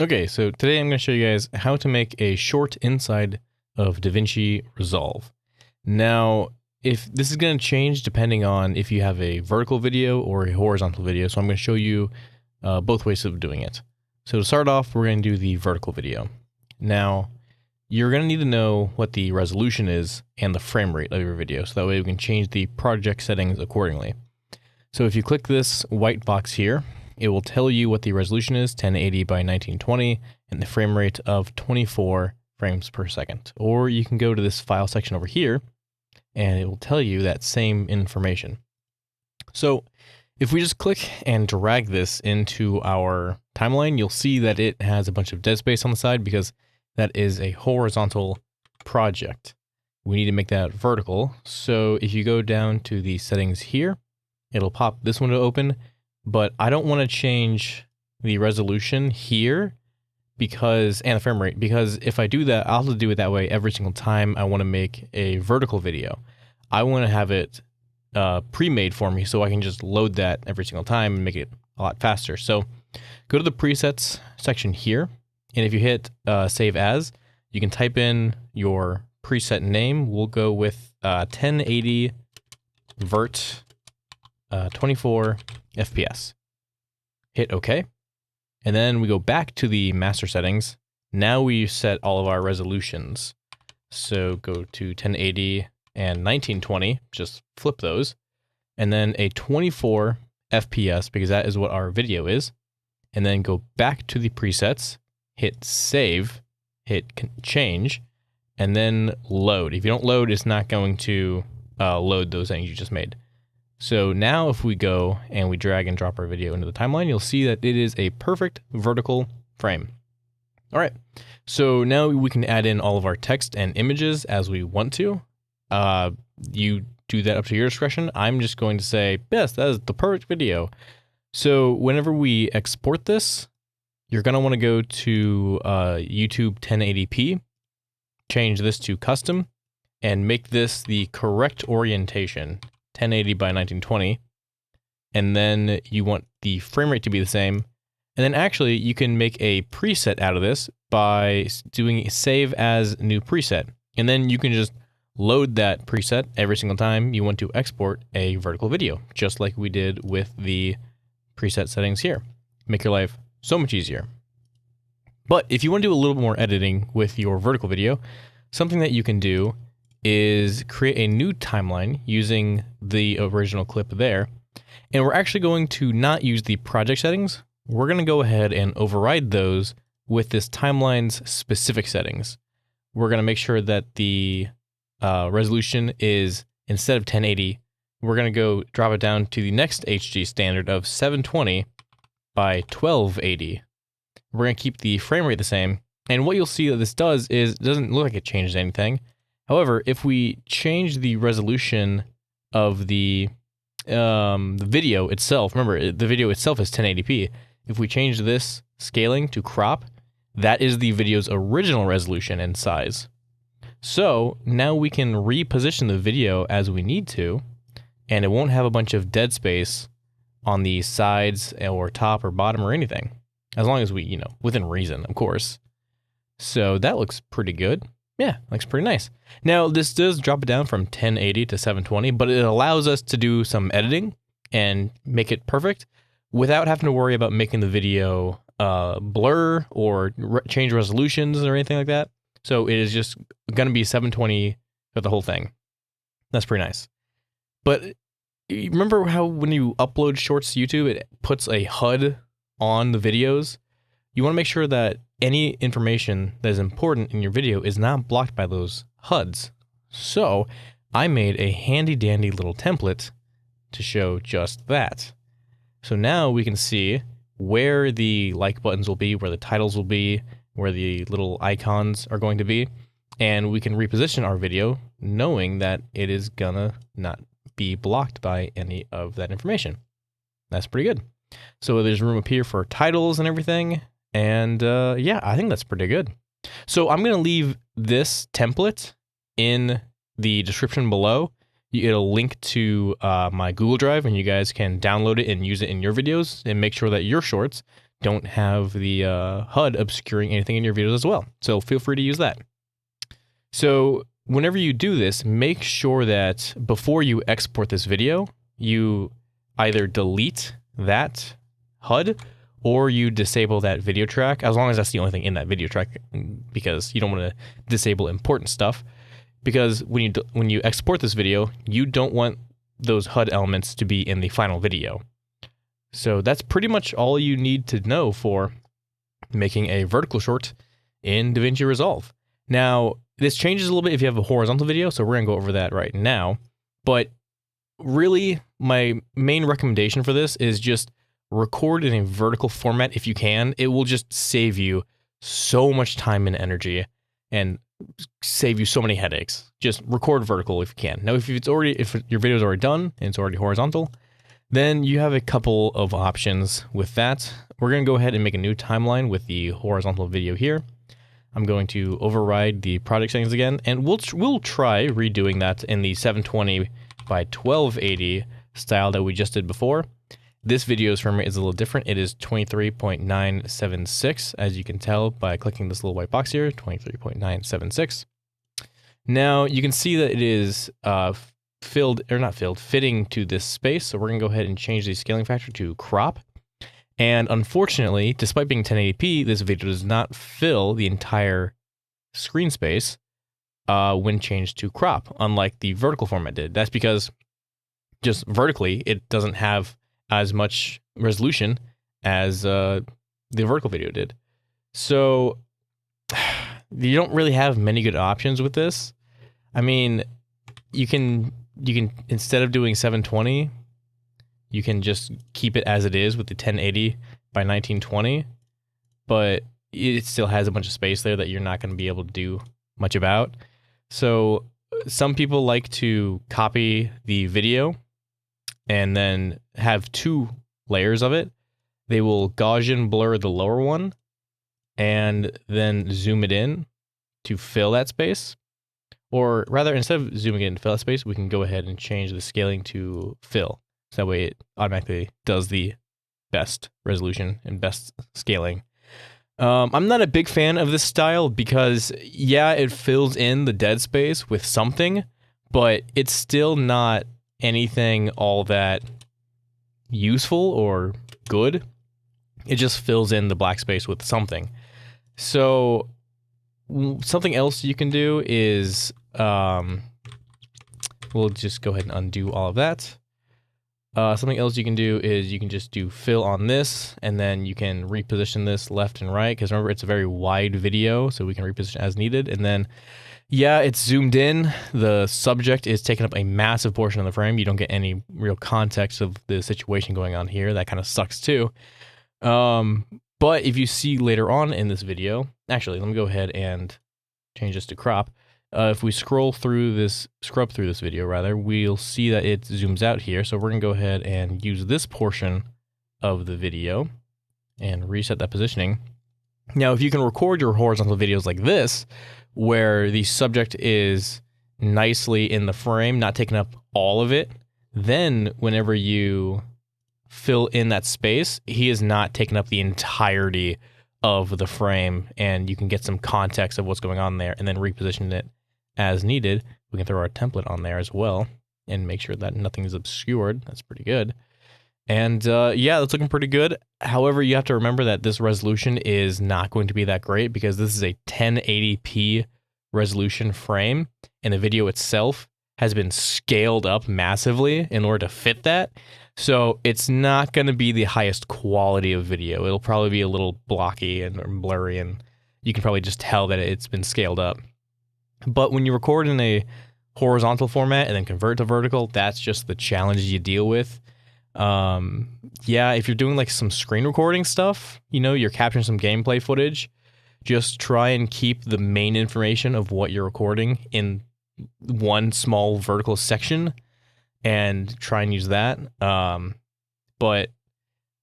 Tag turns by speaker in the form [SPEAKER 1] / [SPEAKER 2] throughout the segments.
[SPEAKER 1] Okay, so today I'm going to show you guys how to make a short inside of Davinci Resolve. Now, if this is going to change depending on if you have a vertical video or a horizontal video, so I'm going to show you both ways of doing it. So to start off, we're going to do the vertical video. Now, you're going to need to know what the resolution is and the frame rate of your video, so that way we can change the project settings accordingly. So if you click this white box here, it will tell you what the resolution is, 1080 by 1920, and the frame rate of 24 frames per second. Or you can go to this file section over here, and it will tell you that same information. So if we just click and drag this into our timeline, you'll see that it has a bunch of dead space on the side because that is a horizontal project. We need to make that vertical. So if you go down to the settings here, it'll pop this window open, but I don't want to change the resolution here and the frame rate, because if I do that, I'll have to do it that way every single time I want to make a vertical video. I want to have it pre-made for me so I can just load that every single time and make it a lot faster. So go to the presets section here, and if you hit save as, you can type in your preset name. We'll go with 1080 vert 24 FPS. Hit OK. And then we go back to the master settings. Now we set all of our resolutions. So go to 1080 and 1920, just flip those. And then a 24 FPS, because that is what our video is. And then go back to the presets, hit save, hit change, and then load. If you don't load, it's not going to load those settings you just made. So now if we go and we drag and drop our video into the timeline, you'll see that it is a perfect vertical frame. All right, so now we can add in all of our text and images as we want to. You do that up to your discretion. I'm just going to say, yes, that is the perfect video. So whenever we export this, you're going to want to go to YouTube 1080p, change this to custom, and make this the correct orientation. 1080 by 1920, and then you want the frame rate to be the same. And then actually you can make a preset out of this by doing save as new preset. And then you can just load that preset every single time you want to export a vertical video, just like we did with the preset settings here. Make your life so much easier. But if you want to do a little bit more editing with your vertical video, something that you can do is create a new timeline using the original clip there. And we're actually going to not use the project settings. We're going to go ahead and override those with this timeline's specific settings. We're going to make sure that the resolution is, instead of 1080, we're going to go drop it down to the next HD standard of 720 by 1280. We're going to keep the frame rate the same. And what you'll see that this does is it doesn't look like it changes anything. However, if we change the resolution of the video itself, remember the video itself is 1080p. If we change this scaling to crop, that is the video's original resolution and size. So now we can reposition the video as we need to, and it won't have a bunch of dead space on the sides or top or bottom or anything, as long as we, within reason, of course. So that looks pretty good. Yeah, looks pretty nice. Now, this does drop it down from 1080 to 720, but it allows us to do some editing and make it perfect without having to worry about making the video blur or change resolutions or anything like that. So it is just going to be 720 for the whole thing. That's pretty nice. But remember how when you upload shorts to YouTube, it puts a HUD on the videos? You want to make sure that any information that is important in your video is not blocked by those HUDs. So I made a handy dandy little template to show just that. So now we can see where the like buttons will be, where the titles will be, where the little icons are going to be, and we can reposition our video knowing that it is gonna not be blocked by any of that information. That's pretty good. So there's room up here for titles and everything. And yeah, I think that's pretty good. So I'm going to leave this template in the description below. It'll link to my Google Drive, and you guys can download it and use it in your videos and make sure that your shorts don't have the HUD obscuring anything in your videos as well. So feel free to use that. So whenever you do this, make sure that before you export this video, you either delete that HUD or you disable that video track, as long as that's the only thing in that video track, because you don't want to disable important stuff. Because when you export this video, you don't want those HUD elements to be in the final video. So that's pretty much all you need to know for making a vertical short in Davinci Resolve. Now, this changes a little bit if you have a horizontal video, so we're going to go over that right now. But really, my main recommendation for this is just record in a vertical format if you can. It will just save you so much time and energy and save you so many headaches. Just record vertical if you can. Now, if your video is already done and it's already horizontal, then you have a couple of options with that. We're going to go ahead and make a new timeline with the horizontal video here. I'm going to override the project settings again, and we'll try redoing that in the 720 by 1280 style that we just did before. This video's frame rate is a little different. It is 23.976, as you can tell by clicking this little white box here, 23.976. Now you can see that it is fitting to this space. So we're gonna go ahead and change the scaling factor to crop. And unfortunately, despite being 1080p, this video does not fill the entire screen space when changed to crop, unlike the vertical format did. That's because just vertically, it doesn't have as much resolution as the vertical video did. So you don't really have many good options with this. I mean, you can instead of doing 720, you can just keep it as it is with the 1080 by 1920, but it still has a bunch of space there that you're not going to be able to do much about. So some people like to copy the video and then have two layers of it. They will Gaussian blur the lower one and then zoom it in to fill that space. Or rather, instead of zooming in to fill that space, we can go ahead and change the scaling to fill. So that way it automatically does the best resolution and best scaling. I'm not a big fan of this style because, yeah, it fills in the dead space with something, but it's still not anything all that useful or good. It just fills in the black space with something. So something else you can do is, we'll just go ahead and undo all of that. Something else you can do is you can just do fill on this, and then you can reposition this left and right, because remember, it's a very wide video, so we can reposition as needed. And then, yeah, it's zoomed in. The subject is taking up a massive portion of the frame. You don't get any real context of the situation going on here. That kind of sucks too. But if you see later on in this video, actually, let me go ahead and change this to crop. If we scrub through this video rather, we'll see that it zooms out here. So we're gonna go ahead and use this portion of the video and reset that positioning. Now, if you can record your horizontal videos like this, where the subject is nicely in the frame, not taking up all of it, then whenever you fill in that space, he is not taking up the entirety of the frame, and you can get some context of what's going on there and then reposition it as needed. We can throw our template on there as well and make sure that nothing is obscured. That's pretty good. And yeah, that's looking pretty good. However, you have to remember that this resolution is not going to be that great because this is a 1080p resolution frame, and the video itself has been scaled up massively in order to fit that. So it's not going to be the highest quality of video. It'll probably be a little blocky and blurry, and you can probably just tell that it's been scaled up. But when you record in a horizontal format and then convert to vertical, that's just the challenge you deal with. Yeah, if you're doing like some screen recording stuff, you know, you're capturing some gameplay footage, just try and keep the main information of what you're recording in one small vertical section and try and use that. But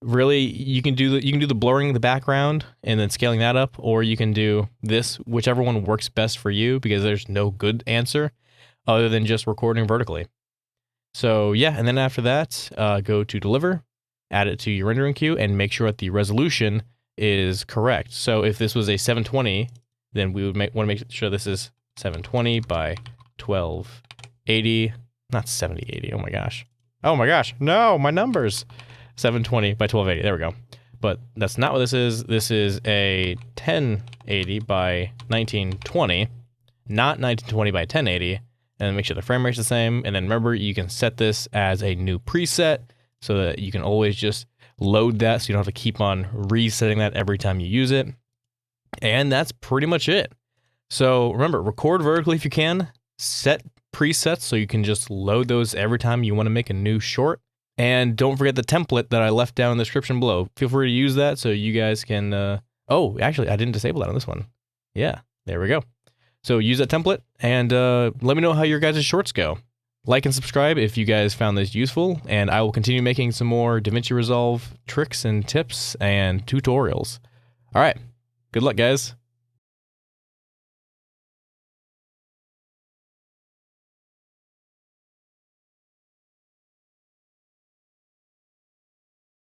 [SPEAKER 1] really, you can do the blurring the background and then scaling that up, or you can do this, whichever one works best for you, because there's no good answer other than just recording vertically. So yeah, and then after that, go to deliver, add it to your rendering queue, and make sure that the resolution is correct. So if this was a 720, then we would want to make sure this is 720 by 1280, not 7080. Oh my gosh. Oh my gosh. No, my numbers. 720 by 1280. There we go. But that's not what this is. This is a 1080 by 1920, not 1920 by 1080. And make sure the frame rate's the same. And then remember, you can set this as a new preset so that you can always just load that, so you don't have to keep on resetting that every time you use it. And that's pretty much it. So remember, record vertically if you can, set presets so you can just load those every time you want to make a new short. And don't forget the template that I left down in the description below. Feel free to use that so you guys can, oh, actually, I didn't disable that on this one. Yeah, there we go. So use that template and let me know how your guys' shorts go. Like and subscribe if you guys found this useful, and I will continue making some more Davinci Resolve tricks and tips and tutorials. All right, good luck, guys.